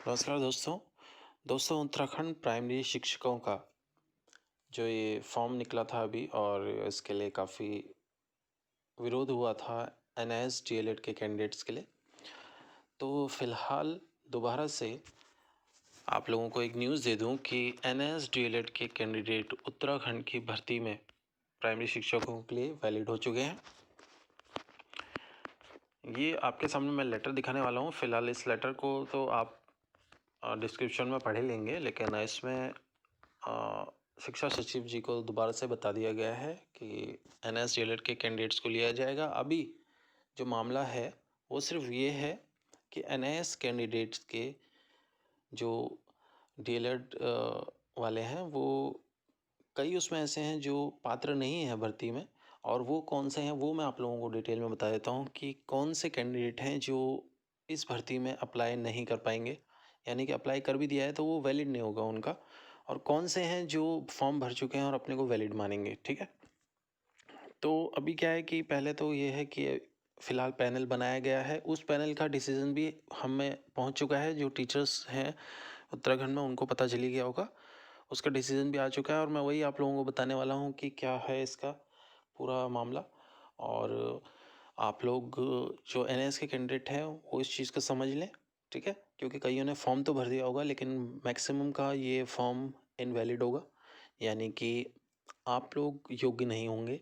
नमस्कार दोस्तों उत्तराखंड प्राइमरी शिक्षकों का जो ये फॉर्म निकला था अभी और इसके लिए काफ़ी विरोध हुआ था एनआईएस डीएलएड के कैंडिडेट्स के लिए। तो फिलहाल दोबारा से आप लोगों को एक न्यूज़ दे दूं कि एनआईएस डीएलएड के कैंडिडेट उत्तराखंड की भर्ती में प्राइमरी शिक्षकों के लिए वैलिड हो चुके हैं। ये आपके सामने मैं लेटर दिखाने वाला हूँ। फिलहाल इस लेटर को तो आप डिस्क्रिप्शन में पढ़ लेंगे, लेकिन इसमें शिक्षा सचिव जी को दोबारा से बता दिया गया है कि एनआईएस डीएलएड के कैंडिडेट्स को लिया जाएगा। अभी जो मामला है वो सिर्फ ये है कि एनआईएस कैंडिडेट्स के जो डीएलएड वाले हैं वो कई उसमें ऐसे हैं जो पात्र नहीं हैं भर्ती में, और वो कौन से हैं वो मैं आप लोगों को डिटेल में बता देता हूँ कि कौन से कैंडिडेट हैं जो इस भर्ती में अप्लाई नहीं कर पाएंगे, यानी कि अप्लाई कर भी दिया है तो वो वैलिड नहीं होगा उनका, और कौन से हैं जो फॉर्म भर चुके हैं और अपने को वैलिड मानेंगे। ठीक है, तो अभी क्या है कि पहले तो ये है कि फ़िलहाल पैनल बनाया गया है, उस पैनल का डिसीजन भी हम में पहुँच चुका है। जो टीचर्स हैं उत्तराखंड में उनको पता चली गया होगा, उसका डिसीजन भी आ चुका है, और मैं वही आप लोगों को बताने वाला हूँ कि क्या है इसका पूरा मामला। और आप लोग जो एनएस के कैंडिडेट हैं वो इस चीज़ को समझ लें, ठीक है, क्योंकि कईयों ने फॉर्म तो भर दिया होगा लेकिन मैक्सिमम का ये फॉर्म इनवैलिड होगा, यानी कि आप लोग योग्य नहीं होंगे,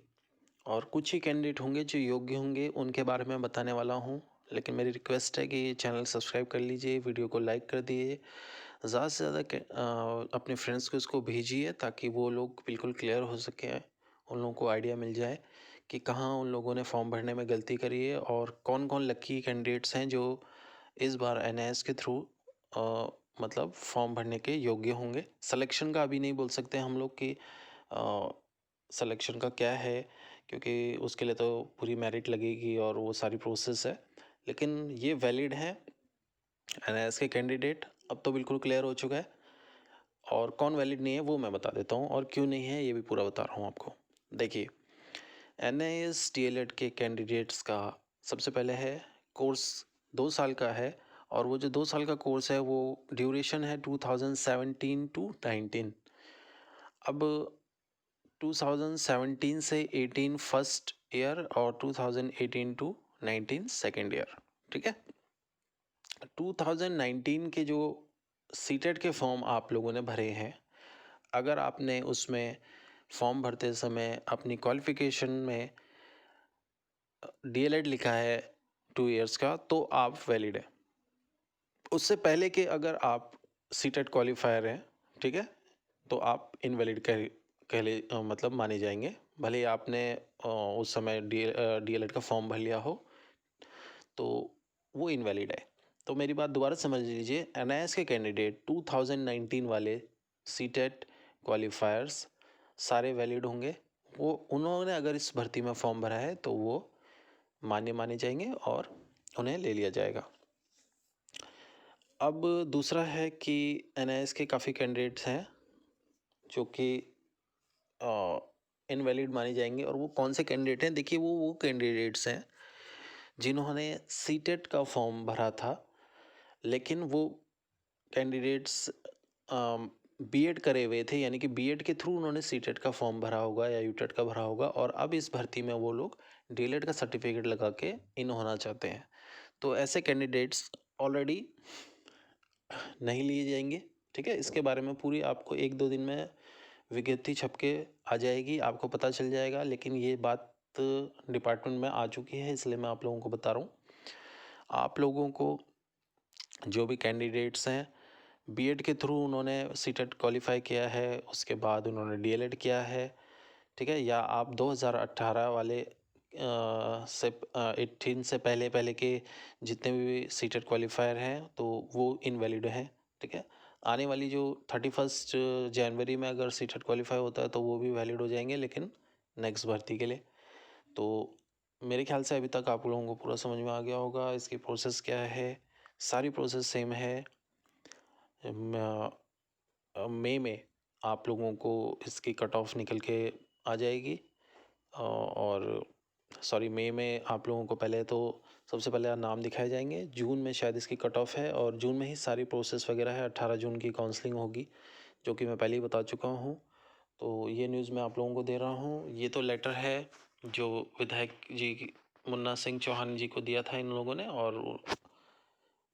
और कुछ ही कैंडिडेट होंगे जो योग्य होंगे, उनके बारे में बताने वाला हूँ। लेकिन मेरी रिक्वेस्ट है कि चैनल सब्सक्राइब कर लीजिए, वीडियो को लाइक कर दीजिए, ज़्यादा से ज़्यादा अपने फ्रेंड्स को इसको भेजिए ताकि वो लोग बिल्कुल क्लियर हो सके, उन लोगों को आइडिया मिल जाए कि कहाँ उन लोगों ने फॉर्म भरने में गलती करी है और कौन कौन लकी कैंडिडेट्स हैं जो इस बार एनआईएस के थ्रू मतलब फॉर्म भरने के योग्य होंगे। सिलेक्शन का अभी नहीं बोल सकते हम लोग कि सिलेक्शन का क्या है, क्योंकि उसके लिए तो पूरी मेरिट लगेगी और वो सारी प्रोसेस है, लेकिन ये वैलिड है एनआईएस के कैंडिडेट। अब तो बिल्कुल क्लियर हो चुका है, और कौन वैलिड नहीं है वो मैं बता देता हूँ, और क्यों नहीं है ये भी पूरा बता रहा हूँ आपको। देखिए, एनआईएस डीएलएड के कैंडिडेट्स का सबसे पहले है कोर्स 2 साल का है, और वो जो 2 साल का कोर्स है वो ड्यूरेशन है 2017 टू 19। अब 2017 से 18 फर्स्ट ईयर और 2018 टू 19 सेकेंड ईयर। ठीक है, 2019 के जो सीटेट के फॉर्म आप लोगों ने भरे हैं, अगर आपने उसमें फॉर्म भरते समय अपनी क्वालिफ़िकेशन में डीएलएड लिखा है 2 इयर्स का तो आप वैलिड है। उससे पहले के अगर आप सीटेट क्वालिफायर हैं, ठीक है, तो आप इनवैलिड मतलब माने जाएंगे, भले ही आपने उस समय डीएलएड का फॉर्म भर लिया हो, तो वो इनवैलिड है। तो मेरी बात दोबारा समझ लीजिए, एनआईएस के कैंडिडेट 2019 वाले सीटेट क्वालिफायर्स सारे वैलिड होंगे। वो उन्होंने अगर इस भर्ती में फॉर्म भरा है तो वो मान्य माने जाएंगे और उन्हें ले लिया जाएगा। अब दूसरा है कि एनआईएस के काफ़ी कैंडिडेट्स हैं जो कि इनवैलिड माने जाएंगे, और वो कौन से कैंडिडेट हैं? देखिए, वो कैंडिडेट्स हैं जिन्होंने सीटेट का फॉर्म भरा था, लेकिन वो कैंडिडेट्स बीएड करे हुए थे, यानी कि बीएड के थ्रू उन्होंने सीटेट का फॉर्म भरा होगा या यूटेट का भरा होगा, और अब इस भर्ती में वो लोग डीएलएड का सर्टिफिकेट लगा के इन होना चाहते हैं। तो ऐसे कैंडिडेट्स ऑलरेडी नहीं लिए जाएंगे। ठीक है, इसके बारे में पूरी आपको 1-2 दिन में विज्ञप्ति छप के आ जाएगी, आपको पता चल जाएगा, लेकिन ये बात डिपार्टमेंट में आ चुकी है, इसलिए मैं आप लोगों को बता रहा हूँ। आप लोगों को जो भी कैंडिडेट्स हैं बीएड के थ्रू उन्होंने सीटेट क्वालिफाई किया है, उसके बाद उन्होंने डीएलएड किया है, ठीक है, या आप 2018 वाले 18 से पहले पहले के जितने भी सीटेट क्वालिफायर हैं तो वो इनवैलिड हैं। ठीक है, आने वाली जो 31 जनवरी में अगर सीटेट क्वालिफाई होता है तो वो भी वैलिड हो जाएंगे, लेकिन नेक्स्ट भर्ती के लिए। तो मेरे ख्याल से अभी तक आप लोगों को पूरा समझ में आ गया होगा इसकी प्रोसेस क्या है। सारी प्रोसेस सेम है। मई में आप लोगों को इसकी कट ऑफ निकल के आ जाएगी, और सॉरी, मई में आप लोगों को पहले तो सबसे पहले नाम दिखाए जाएंगे। जून में शायद इसकी कट ऑफ है और जून में ही सारी प्रोसेस वगैरह है। 18 जून की काउंसलिंग होगी, जो कि मैं पहले ही बता चुका हूँ। तो ये न्यूज़ मैं आप लोगों को दे रहा हूँ। ये तो लेटर है जो विधायक जी मुन्ना सिंह चौहान जी को दिया था इन लोगों ने, और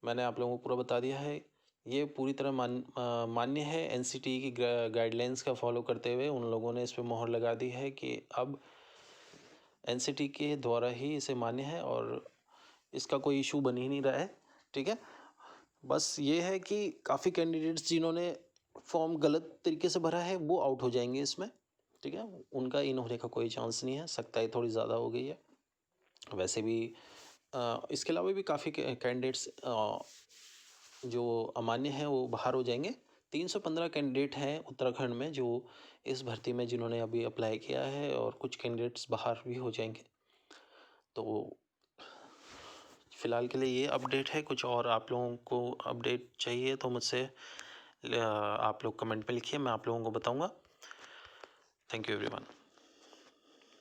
मैंने आप लोगों को पूरा बता दिया है। ये पूरी तरह मान्य है। एनसीटी की गाइडलाइंस का फॉलो करते हुए उन लोगों ने इस पर मोहर लगा दी है कि अब एनसीटी के द्वारा ही इसे मान्य है और इसका कोई इशू बन ही नहीं रहा है। ठीक है, बस ये है कि काफ़ी कैंडिडेट्स जिन्होंने फॉर्म गलत तरीके से भरा है वो आउट हो जाएंगे इसमें। ठीक है, उनका इन होने का कोई चांस नहीं है। सख्ताई थोड़ी ज़्यादा हो गई है। वैसे भी इसके अलावा भी काफ़ी कैंडिडेट्स जो अमान्य हैं वो बाहर हो जाएंगे। 315 कैंडिडेट हैं उत्तराखंड में जो इस भर्ती में जिन्होंने अभी अप्लाई किया है, और कुछ कैंडिडेट्स बाहर भी हो जाएंगे। तो फ़िलहाल के लिए ये अपडेट है। कुछ और आप लोगों को अपडेट चाहिए तो मुझसे आप लोग कमेंट में लिखिए, मैं आप लोगों को बताऊंगा। Thank you everyone.